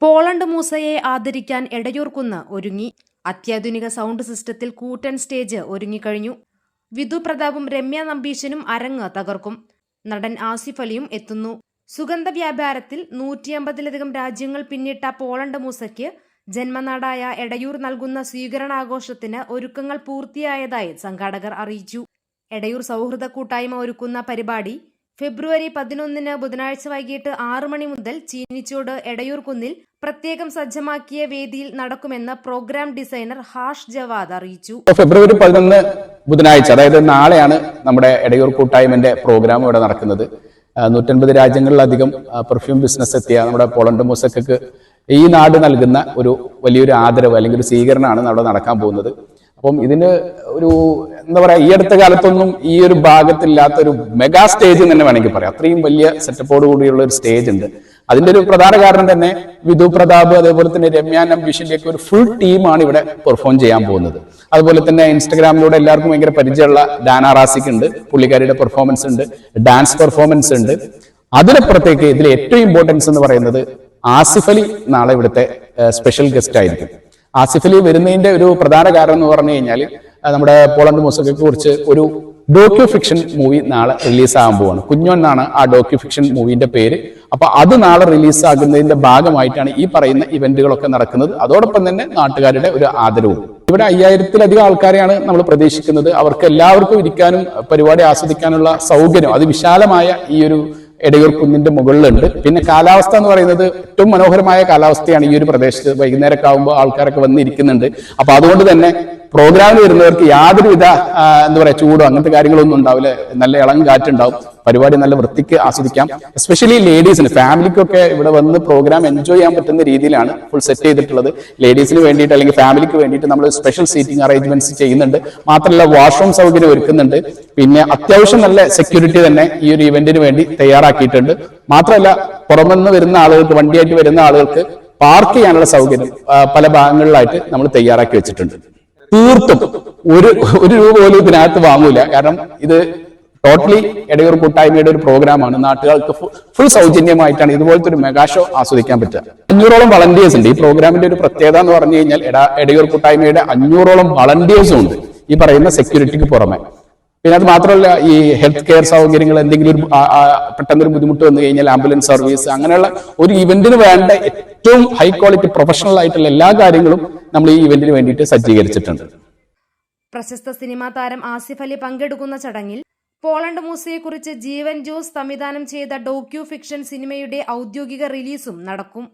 Poland മൂസയെ ആദരിക്കാൻ Edayoorkunnu ഒരുങ്ങി. അത്യാധുനിക sound സിസ്റ്റത്തിൽ കൂറ്റൻ സ്റ്റേജ് ഒരുങ്ങിക്കഴിഞ്ഞു. വിധു പ്രതാപും രമ്യ നമ്പീശനും അരങ്ങ് തകർക്കും. നടൻ ആസിഫ് അലിയും എത്തുന്നു. സുഗന്ധ വ്യാപാരത്തിൽ 150-ലധികം രാജ്യങ്ങൾ പിന്നിട്ട പോളണ്ട് മൂസയ്ക്ക് ജന്മനാടായ എടയൂർ നൽകുന്ന സ്വീകരണാഘോഷത്തിന് ഒരുക്കങ്ങൾ പൂർത്തിയായതായി സംഘാടകർ അറിയിച്ചു. എടയൂർ സൗഹൃദ കൂട്ടായ്മ ഒരുക്കുന്ന പരിപാടി ഫെബ്രുവരി 11 ബുധനാഴ്ച വൈകിട്ട് 6 മണി മുതൽ ചീനിച്ചോട് എടയൂർ കുന്നിൽ പ്രത്യേകം സജ്ജമാക്കിയ വേദിയിൽ നടക്കുമെന്ന് പ്രോഗ്രാം ഡിസൈനർ ഹാഷ് ജവാദ് അറിയിച്ചു. ഫെബ്രുവരി 11 ബുധനാഴ്ച, അതായത് നാളെയാണ് നമ്മുടെ എടയൂർ കൂട്ടായ്മന്റെ പ്രോഗ്രാം ഇവിടെ നടക്കുന്നത്. 150 രാജ്യങ്ങളിലധികം പെർഫ്യൂം ബിസിനസ് എത്തിയ നമ്മുടെ പോളണ്ട് മൂസയ്ക്ക് ഈ നാട് നൽകുന്ന ഒരു വലിയൊരു ആദരവ് അല്ലെങ്കിൽ ഒരു സ്വീകരണമാണ് അവിടെ നടക്കാൻ പോകുന്നത്. അപ്പം ഇതിന് ഒരു എന്താ പറയാ, ഈ അടുത്ത കാലത്തൊന്നും ഈ ഒരു ഭാഗത്തില്ലാത്ത ഒരു മെഗാ സ്റ്റേജ് തന്നെ വേണമെങ്കിൽ പറയാം. അത്രയും വലിയ സെറ്റപ്പോട് കൂടിയുള്ള ഒരു സ്റ്റേജ് ഉണ്ട്. അതിന്റെ ഒരു പ്രധാന കാരണം തന്നെ വിധു പ്രതാപ്, അതേപോലെ തന്നെ രമ്യ നമ്പീഷിന്റെ ഒക്കെ ഒരു ഫുൾ ടീമാണ് ഇവിടെ പെർഫോം ചെയ്യാൻ പോകുന്നത്. അതുപോലെ തന്നെ ഇൻസ്റ്റഗ്രാമിലൂടെ എല്ലാവർക്കും ഭയങ്കര പരിചയമുള്ള ഡാന റാസിക് ഉണ്ട്, പുള്ളിക്കാരിയുടെ പെർഫോമൻസ് ഉണ്ട്, ഡാൻസ് പെർഫോമൻസ് ഉണ്ട്. അതിനപ്പുറത്തേക്ക് ഇതിൽ ഏറ്റവും ഇമ്പോർട്ടൻസ് എന്ന് പറയുന്നത് ആസിഫ് അലി നാളെ ഇവിടുത്തെ സ്പെഷ്യൽ ഗസ്റ്റ് ആയിരിക്കും. ആസിഫ് അലി വരുന്നതിന്റെ ഒരു പ്രധാന കാരണം എന്ന് പറഞ്ഞു കഴിഞ്ഞാൽ നമ്മുടെ പോളണ്ട് മൂസയെ കുറിച്ച് ഒരു ഡോക്യു ഫിക്ഷൻ മൂവി നാളെ റിലീസാകാൻ പോവാണ്. കുഞ്ഞോൻ എന്നാണ് ആ ഡോക്യു ഫിക്ഷൻ മൂവിന്റെ പേര്. അപ്പൊ അത് നാളെ റിലീസാകുന്നതിന്റെ ഭാഗമായിട്ടാണ് ഈ പറയുന്ന ഇവന്റുകളൊക്കെ നടക്കുന്നത്. അതോടൊപ്പം തന്നെ നാട്ടുകാരുടെ ഒരു ആദരവും. ഇവിടെ 5000-ലധികം ആൾക്കാരെയാണ് നമ്മൾ പ്രതീക്ഷിക്കുന്നത്. അവർക്ക് എല്ലാവർക്കും ഇരിക്കാനും പരിപാടി ആസ്വദിക്കാനുള്ള സൗകര്യം അതിവിശാലമായ ഈ ഒരു എടയൂർ കുന്നിന്റെ മുകളിലുണ്ട്. പിന്നെ കാലാവസ്ഥ എന്ന് പറയുന്നത് ഏറ്റവും മനോഹരമായ കാലാവസ്ഥയാണ് ഈ ഒരു പ്രദേശത്ത്. വൈകുന്നേരമൊക്കെ ആകുമ്പോൾ ആൾക്കാരൊക്കെ വന്നിരിക്കുന്നുണ്ട്. അപ്പൊ അതുകൊണ്ട് തന്നെ പ്രോഗ്രാമിൽ വരുന്നവർക്ക് യാതൊരുവിധ എന്താ പറയാ ചൂടോ അങ്ങനത്തെ കാര്യങ്ങളൊന്നും ഉണ്ടാവില്ല. നല്ല ഇളം കാറ്റുണ്ടാവും. പരിപാടി നല്ല വൃത്തിക്ക് ആസ്വദിക്കാം. എസ്പെഷ്യലി ലേഡീസിന്, ഫാമിലിക്കൊക്കെ ഇവിടെ വന്ന് പ്രോഗ്രാം എൻജോയ് ചെയ്യാൻ പറ്റുന്ന രീതിയിലാണ് ഫുൾ സെറ്റ് ചെയ്തിട്ടുള്ളത്. ലേഡീസിന് വേണ്ടിയിട്ട് അല്ലെങ്കിൽ ഫാമിലിക്ക് വേണ്ടിയിട്ട് നമ്മൾ സ്പെഷ്യൽ സീറ്റിംഗ് അറേഞ്ച്മെന്റ്സ് ചെയ്യുന്നുണ്ട്. മാത്രമല്ല വാഷ്റൂം സൗകര്യം ഒരുക്കുന്നുണ്ട്. പിന്നെ അത്യാവശ്യം നല്ല സെക്യൂരിറ്റി തന്നെ ഈ ഒരു ഇവന്റിന് വേണ്ടി തയ്യാറാക്കിയിട്ടുണ്ട്. മാത്രമല്ല പുറമെന്ന് വരുന്ന ആളുകൾക്ക്, വണ്ടിയായിട്ട് വരുന്ന ആളുകൾക്ക് പാർക്ക് ചെയ്യാനുള്ള സൗകര്യം പല ഭാഗങ്ങളിലായിട്ട് നമ്മൾ തയ്യാറാക്കി വെച്ചിട്ടുണ്ട്. തീർത്തും ഒരു രൂപ പോലും ഇതിനകത്ത് വാങ്ങൂല. കാരണം ഇത് ടോട്ടലി എടയൂർ കൂട്ടായ്മയുടെ ഒരു പ്രോഗ്രാമാണ്. നാട്ടുകാർക്ക് ഫുൾ സൗജന്യമായിട്ടാണ് ഇതുപോലത്തെ ഒരു മെഗാ ഷോ ആസ്വദിക്കാൻ പറ്റുക. 500ഓളം വളണ്ടിയേഴ്സ് ഉണ്ട്. ഈ പ്രോഗ്രാമിന്റെ ഒരു പ്രത്യേകത എന്ന് പറഞ്ഞു കഴിഞ്ഞാൽ എടയൂർ കൂട്ടായ്മയുടെ 500ഓളം വളണ്ടിയേഴ്സും ഉണ്ട് ഈ പറയുന്ന സെക്യൂരിറ്റിക്ക് പുറമെ. പിന്നെ അത് മാത്രമല്ല, ഈ ഹെൽത്ത് കെയർ സൗകര്യങ്ങൾ, എന്തെങ്കിലും ഒരു പെട്ടെന്നൊരു ബുദ്ധിമുട്ട് വന്നു കഴിഞ്ഞാൽ ആംബുലൻസ് സർവീസ്, അങ്ങനെയുള്ള ഒരു ഇവന്റിന് വേണ്ട ഏറ്റവും ഹൈ ക്വാളിറ്റി പ്രൊഫഷണൽ ആയിട്ടുള്ള എല്ലാ കാര്യങ്ങളും നമ്മൾ ഈ ഇവന്റിന് വേണ്ടിയിട്ട് സജ്ജീകരിച്ചിട്ടുണ്ട്. പ്രശസ്ത സിനിമാ താരം ആസിഫ് അലി പങ്കെടുക്കുന്ന ചടങ്ങിൽ പോളണ്ട് മൂസയെക്കുറിച്ച് ജീവൻ ജോസ് സംവിധാനം ചെയ്ത ഡോക്യു ഫിക്ഷൻ സിനിമയുടെ ഔദ്യോഗിക റിലീസും നടക്കും.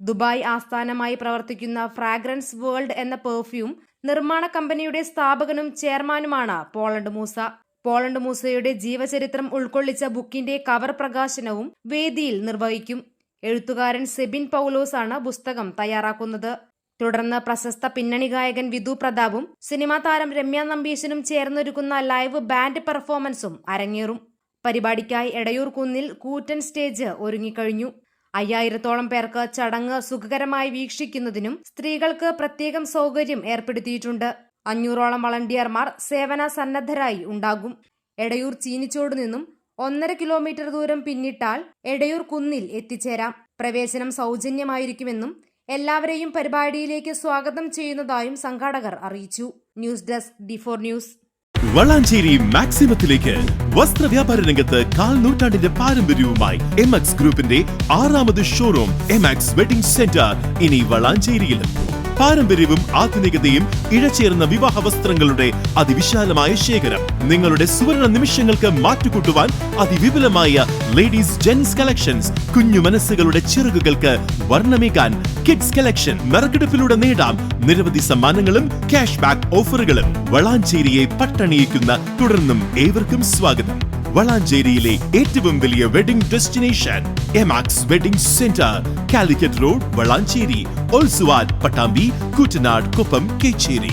ദുബായ് ആസ്ഥാനമായി പ്രവർത്തിക്കുന്ന ഫ്രാഗ്രൻസ് വേൾഡ് എന്ന പെർഫ്യൂം നിർമ്മാണ കമ്പനിയുടെ സ്ഥാപകനും ചെയർമാനുമാണ് പോളണ്ട് മൂസ. പോളണ്ട് മൂസയുടെ ജീവചരിത്രം ഉൾക്കൊള്ളിച്ച ബുക്കിന്റെ കവർ പ്രകാശനവും വേദിയിൽ നിർവഹിക്കും. എഴുത്തുകാരൻ സെബിൻ പൗലോസ് ആണ് പുസ്തകം തയ്യാറാക്കുന്നത്. തുടർന്ന് പ്രശസ്ത പിന്നണി ഗായകൻ വിധു പ്രതാപും സിനിമാ താരം രമ്യ നമ്പീശനും ചേർന്നൊരുക്കുന്ന ലൈവ് ബാൻഡ് പെർഫോമൻസും അരങ്ങേറും. പരിപാടിക്കായി എടയൂർ കുന്നിൽ കൂറ്റൻ സ്റ്റേജ് ഒരുങ്ങിക്കഴിഞ്ഞു. 5000-ഓളം പേർക്ക് ചടങ്ങ് സുഖകരമായി വീക്ഷിക്കുന്നതിനും സ്ത്രീകൾക്ക് പ്രത്യേകം സൗകര്യം ഏർപ്പെടുത്തിയിട്ടുണ്ട്. 500ഓളം വളണ്ടിയർമാർ സേവന സന്നദ്ധരായി ഉണ്ടാകും. എടയൂർ ചീനിച്ചോട് നിന്നും 1.5 കിലോമീറ്റർ ദൂരം പിന്നിട്ടാൽ എടയൂർ കുന്നിൽ എത്തിച്ചേരാം. പ്രവേശനം സൗജന്യമായിരിക്കുമെന്നും എല്ലാവരെയും പരിപാടിയിലേക്ക് സ്വാഗതം ചെയ്യുന്നതായും സംഘാടകർ അറിയിച്ചു. News desk D4 news. Valanchery മാക്സിമത്തിലേക്ക് വസ്ത്രവ്യാപാര രംഗത്ത് 1/4 നൂറ്റാണ്ടിന്റെ പാരമ്പര്യവുമായി എംഎക്സ് ഗ്രൂപ്പിന്റെ 6ാമത് ഷോറൂം എംഎക്സ് വെഡിംഗ് സെന്റർ ഇനി വളാഞ്ചേരിയിലും. പാരമ്പര്യവും ആധുനികതയും ഇഴചേർന്ന വിവാഹ വസ്ത്രങ്ങളുടെ അതിവിശാലമായ ശേഖരം. നിങ്ങളുടെ സുവർണ നിമിഷങ്ങൾക്ക് മാറ്റുകൂട്ടുവാൻ അതിവിപുലമായ ലേഡീസ് ജെൻസ് കളക്ഷൻസ്. കുഞ്ഞു മനസ്സുകളുടെ ചിറകുകൾക്ക് വർണ്ണമേകാൻ കിഡ്സ് കളക്ഷൻ. നറുക്കെടുപ്പിലൂടെ നേടാം നിരവധി സമ്മാനങ്ങളും ക്യാഷ് ബാക്ക് ഓഫറുകളും. വളാഞ്ചേരിയെ പട്ടണിയിക്കുന്ന തുടർന്നും ഏവർക്കും സ്വാഗതം. വളാഞ്ചേരിയിലെ ഏറ്റവും വലിയ wedding destination MX wedding centre, Calicut road, Valanchery. Also at Pattambi, Koottanad, Koppam, Kecheri.